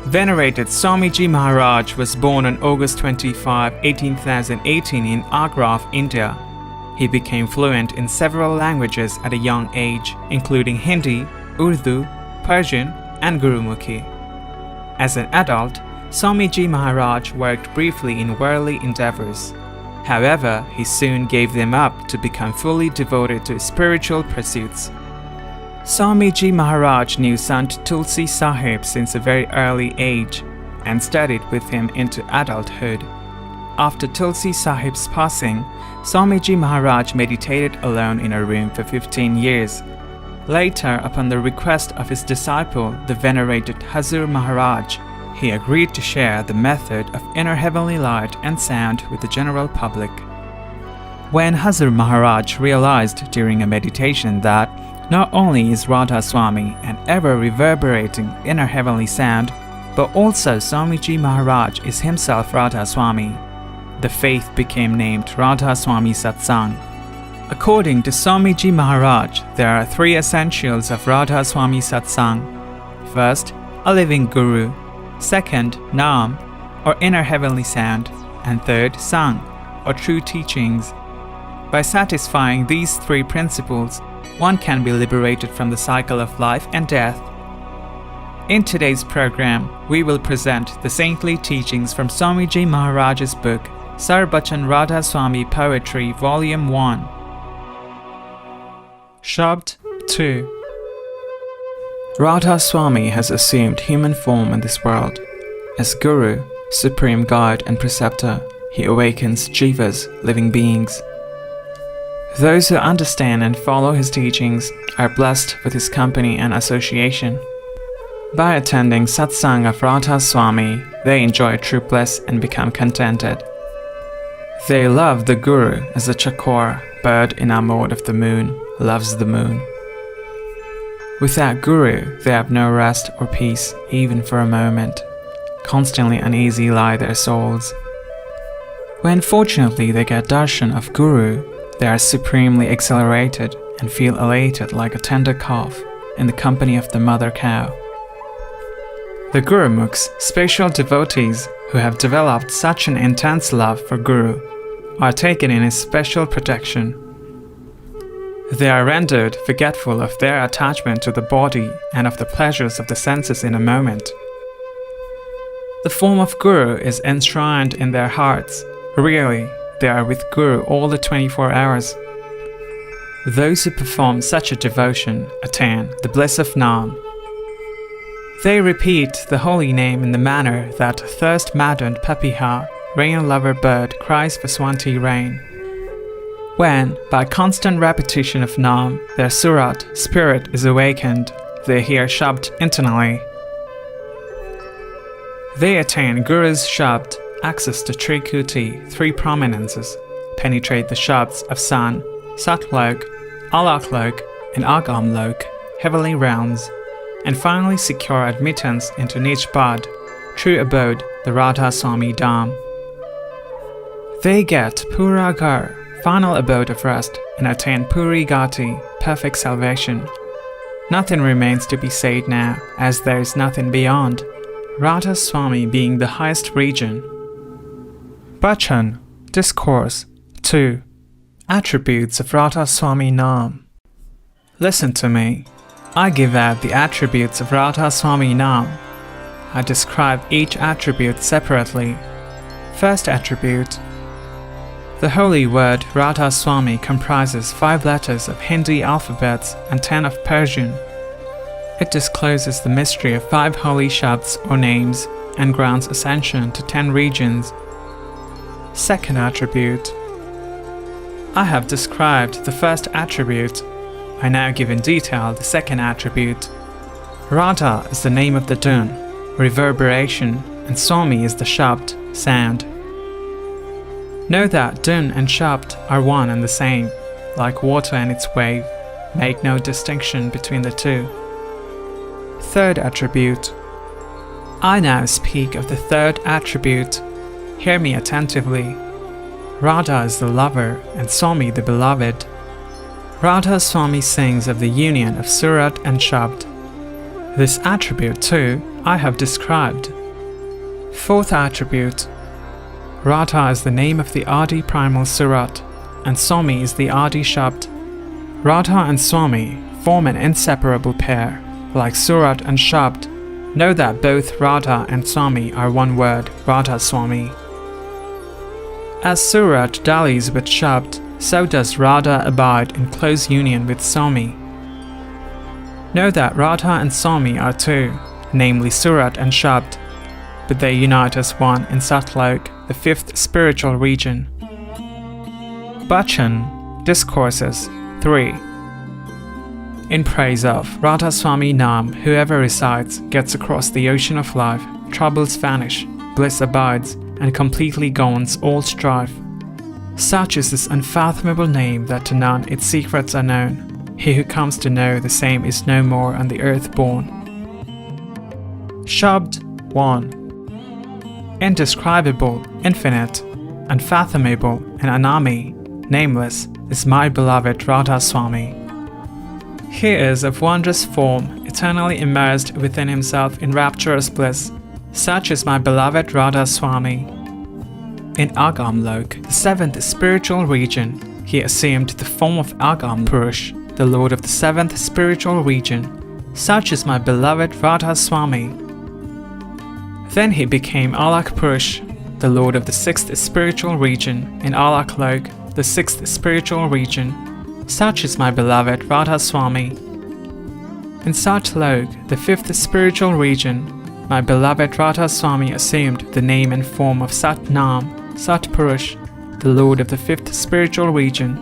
Venerated Soamiji Maharaj was born on August 25, 1818 in Agra, India. He became fluent in several languages at a young age, including Hindi, Urdu, Persian, and Gurumukhi. As an adult, Soamiji Maharaj worked briefly in worldly endeavors. However, he soon gave them up to become fully devoted to spiritual pursuits. Soamiji Maharaj knew Sant Tulsi Sahib since a very early age and studied with him into adulthood. After Tulsi Sahib's passing, Soamiji Maharaj meditated alone in a room for 15 years. Later, upon the request of his disciple, the venerated Hazur Maharaj, he agreed to share the method of inner heavenly light and sound with the general public. When Hazur Maharaj realized during a meditation that not only is Radhasoami an ever-reverberating inner heavenly sound, but also Soamiji Maharaj is himself Radhasoami, the faith became named Radhasoami Satsang. According to Soamiji Maharaj, there are three essentials of Radhasoami Satsang. First, a living guru. Second, Nam, or inner heavenly sound. And third, Sang, or true teachings. By satisfying these three principles, one can be liberated from the cycle of life and death. In today's program, we will present the saintly teachings from Soamiji Maharaj's book, Sar Bachan Radhasoami Poetry, Volume 1. Shabd 2. Radhasoami has assumed human form in this world. As Guru, Supreme Guide and Preceptor, he awakens jivas, living beings. Those who understand and follow his teachings are blessed with his company and association. By attending satsang of Radhasoami, they enjoy true bliss and become contented. They love the Guru as the chakor, bird in our mode of the moon, loves the moon. Without Guru, they have no rest or peace, even for a moment. Constantly uneasy lie their souls. When fortunately they get darshan of Guru, they are supremely exhilarated and feel elated like a tender calf in the company of the mother cow. The Gurumukhs, special devotees who have developed such an intense love for Guru, are taken in his special protection. They are rendered forgetful of their attachment to the body and of the pleasures of the senses in a moment. The form of Guru is enshrined in their hearts. Really, they are with Guru all the 24 hours. Those who perform such a devotion attain the bliss of Nam. They repeat the holy name in the manner that a thirst-maddened papiha, rain-lover bird, cries for swanti rain. When, by constant repetition of Nam, their surat, spirit, is awakened, they hear Shabd internally. They attain Guru's Shabd, access to Trikuti, three prominences, penetrate the Shabds of San, Satlok, Alaklok, and Agamlok, heavenly realms, and finally secure admittance into Nijpad, true abode, the Radhasoami Dham. They get Puragar, final abode of rest, and attain Puri Gati, perfect salvation. Nothing remains to be said now, as there is nothing beyond, Radhasoami being the highest region. Bachan, Discourse 2. Attributes of Radhasoami Nam. Listen to me. I give out the attributes of Radhasoami Nam. I describe each attribute separately. First attribute. The holy word Radhasoami comprises 5 letters of Hindi alphabets and 10 of Persian. It discloses the mystery of 5 holy shabds or names and grants ascension to 10 regions. Second attribute. I have described the first attribute. I now give in detail the second attribute. Radha is the name of the Dun, reverberation, and Soami is the Shabd, sound. Know that Dun and Shabd are one and the same, like water and its wave. Make no distinction between the two. Third attribute. I now speak of the third attribute. Hear me attentively. Radha is the lover and Soami the beloved. Radhasoami sings of the union of Surat and Shabd. This attribute too I have described. Fourth attribute. Radha is the name of the Adi primal Surat, and Swami is the Adi Shabd. Radha and Swami form an inseparable pair. Like Surat and Shabd, know that both Radha and Swami are one word, Radhasoami. As Surat dallies with Shabd, so does Radha abide in close union with Swami. Know that Radha and Swami are two, namely Surat and Shabd, but they unite as one in Satlok, the fifth spiritual region. Bachan Discourses 3. In praise of Radhasoami Nam, whoever recites gets across the ocean of life, troubles vanish, bliss abides, and completely gauns all strife. Such is this unfathomable name that to none its secrets are known. He who comes to know the same is no more on the earth born. Shabd 1. Indescribable, infinite, unfathomable, and anami, nameless, is my beloved Radhasoami. He is of wondrous form, eternally immersed within himself in rapturous bliss. Such is my beloved Radhasoami. In Agamlok, the seventh spiritual region, he assumed the form of Agam Purush, the lord of the seventh spiritual region. Such is my beloved Radhasoami. Then he became Alak Purush, the lord of the sixth spiritual region, in Alak Lok, the sixth spiritual region. Such is my beloved Radhasoami. In Satlok, the fifth spiritual region, my beloved Radhasoami assumed the name and form of Sat Nam, Satpurush, the lord of the fifth spiritual region.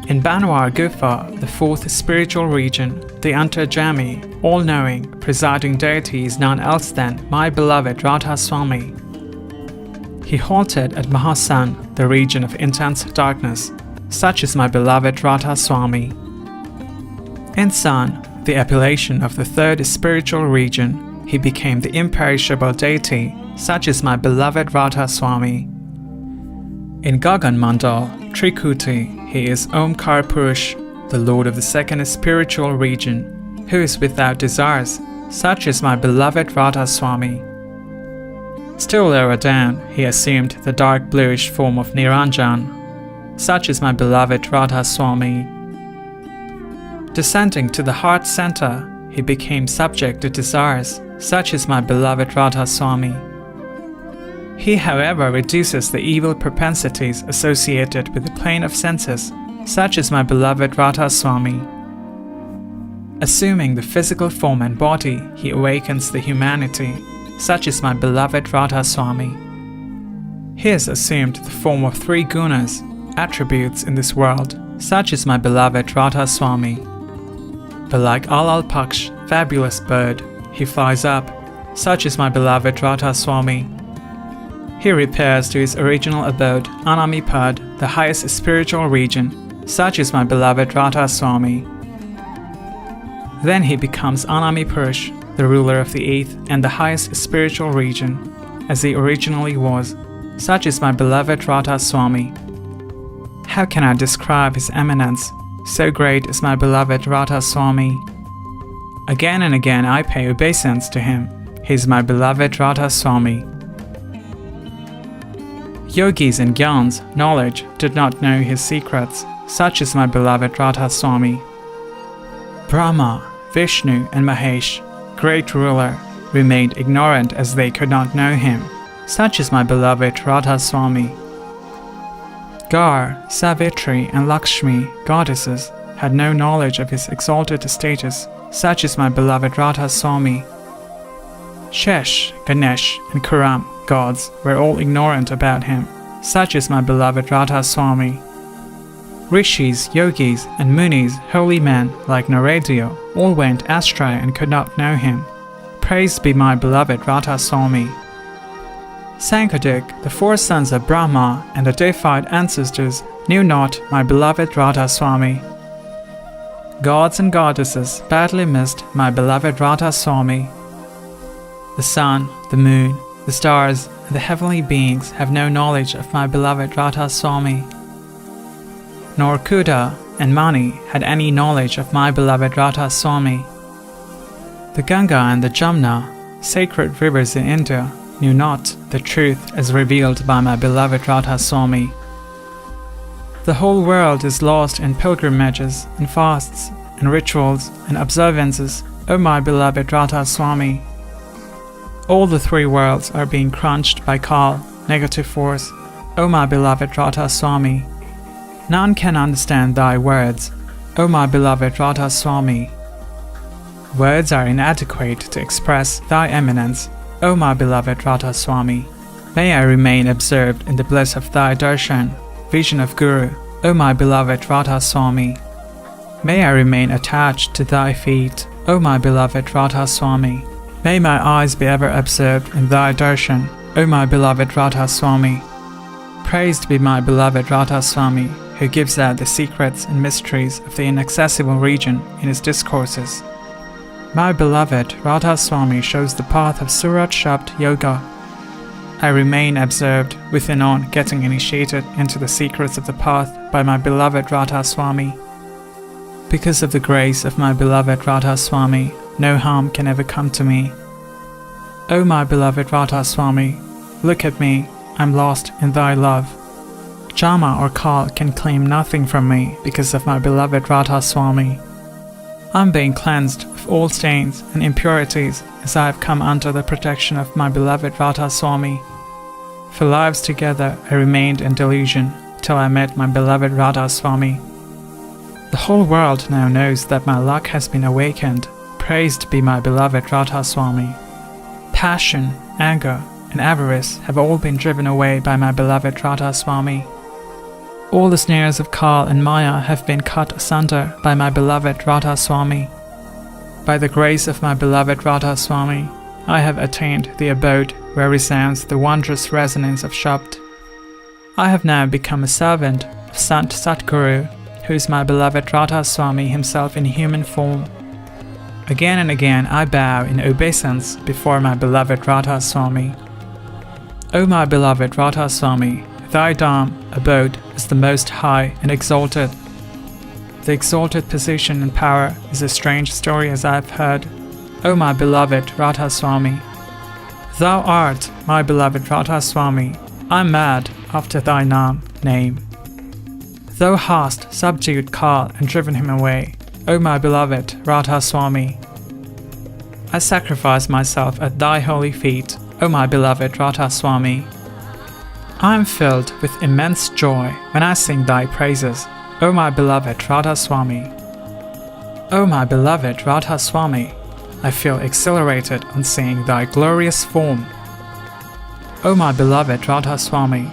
In Banwar Gufa, the fourth spiritual region, the Antarjami, all-knowing, presiding deity is none else than my beloved Radhasoami. He halted at Mahasan, the region of intense darkness. Such is my beloved Radhasoami. In San, the appellation of the third spiritual region, he became the imperishable deity. Such is my beloved Radhasoami. In Gagan Mandal, Trikuti, he is Omkar Purush, the lord of the second spiritual region, who is without desires. Such is my beloved Radhasoami. Still lower down, he assumed the dark bluish form of Niranjan. Such is my beloved Radhasoami. Descending to the heart center, he became subject to desires. Such is my beloved Radhasoami. He, however, reduces the evil propensities associated with the plane of senses. Such is my beloved Radhasoami. Assuming the physical form and body, he awakens the humanity. Such is my beloved Radhasoami. He has assumed the form of three gunas, attributes in this world. Such is my beloved Radhasoami. But like Alal Paksh, fabulous bird, he flies up. Such is my beloved Radhasoami. He repairs to his original abode, Anamipad, the highest spiritual region. Such is my beloved Radhasoami. Then he becomes Anami Purush, the ruler of the eighth and the highest spiritual region, as he originally was. Such is my beloved Radhasoami. How can I describe his eminence? So great is my beloved Radhasoami. Again and again I pay obeisance to him. He is my beloved Radhasoami. Yogis and Gyans, knowledge, did not know his secrets. Such is my beloved Radhasoami. Brahma, Vishnu and Mahesh, great ruler, remained ignorant as they could not know him. Such is my beloved Radhasoami. Gar, Savitri and Lakshmi, goddesses, had no knowledge of his exalted status. Such is my beloved Radhasoami. Shesh, Ganesh and Kuram, gods, were all ignorant about him. Such is my beloved Radhasoami. Rishis, yogis, and munis, holy men like Naradya, all went astray and could not know him. Praised be my beloved Radhasoami. Sankadik, the four sons of Brahma and the deified ancestors, knew not my beloved Radhasoami. Gods and goddesses badly missed my beloved Radhasoami. The sun, the moon, the stars, and the heavenly beings have no knowledge of my beloved Radhasoami. Nor Kuda and Mani had any knowledge of my beloved Radhasoami. The Ganga and the Jamna, sacred rivers in India, knew not the truth as revealed by my beloved Radhasoami. The whole world is lost in pilgrimages and fasts and rituals and observances, O my beloved Radhasoami. All the three worlds are being crunched by Kal, negative force, O my beloved Radhasoami. None can understand thy words, O my beloved Radhasoami. Words are inadequate to express thy eminence, O my beloved Radhasoami. May I remain absorbed in the bliss of thy darshan, vision of Guru, O my beloved Radhasoami. May I remain attached to thy feet, O my beloved Radhasoami. May my eyes be ever absorbed in thy darshan, O my beloved Radhasoami. Praised be my beloved Radhasoami, who gives out the secrets and mysteries of the inaccessible region in his discourses. My beloved Radhasoami shows the path of Surat Shabd Yoga. I remain absorbed within on getting initiated into the secrets of the path by my beloved Radhasoami. Because of the grace of my beloved Radhasoami, no harm can ever come to me. O my beloved Radhasoami, look at me, I'm lost in thy love. Jama or Kal can claim nothing from me because of my beloved Radhasoami. I'm being cleansed of all stains and impurities as I have come under the protection of my beloved Radhasoami. For lives together I remained in delusion till I met my beloved Radhasoami. The whole world now knows that my luck has been awakened. Praised be my beloved Radhasoami. Passion, anger, and avarice have all been driven away by my beloved Radhasoami. All the snares of Kal and Maya have been cut asunder by my beloved Radhasoami. By the grace of my beloved Radhasoami, I have attained the abode where resounds the wondrous resonance of Shabd. I have now become a servant of Sant Satguru, who is my beloved Radhasoami himself in human form. Again and again I bow in obeisance before my beloved Radhasoami. O my beloved Radhasoami, thy Dham, abode, is the most high and exalted. The exalted position and power is a strange story as I have heard, O my beloved Radhasoami. Thou art, my beloved Radhasoami, I am mad after thy name. Thou hast subdued Kal and driven him away, O my beloved Radhasoami. I sacrifice myself at thy holy feet, O my beloved Radhasoami. I am filled with immense joy when I sing thy praises, O my beloved Radhasoami. O my beloved Radhasoami, I feel exhilarated on seeing thy glorious form. O my beloved Radhasoami,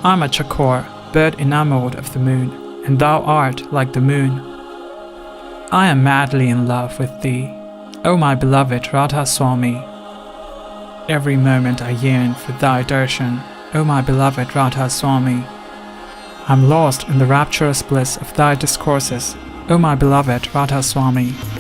I am a chakor, bird enamored of the moon, and thou art like the moon. I am madly in love with thee, O my beloved Radhasoami. Every moment I yearn for thy darshan, O my beloved Radhasoami. I am lost in the rapturous bliss of thy discourses, O my beloved Radhasoami.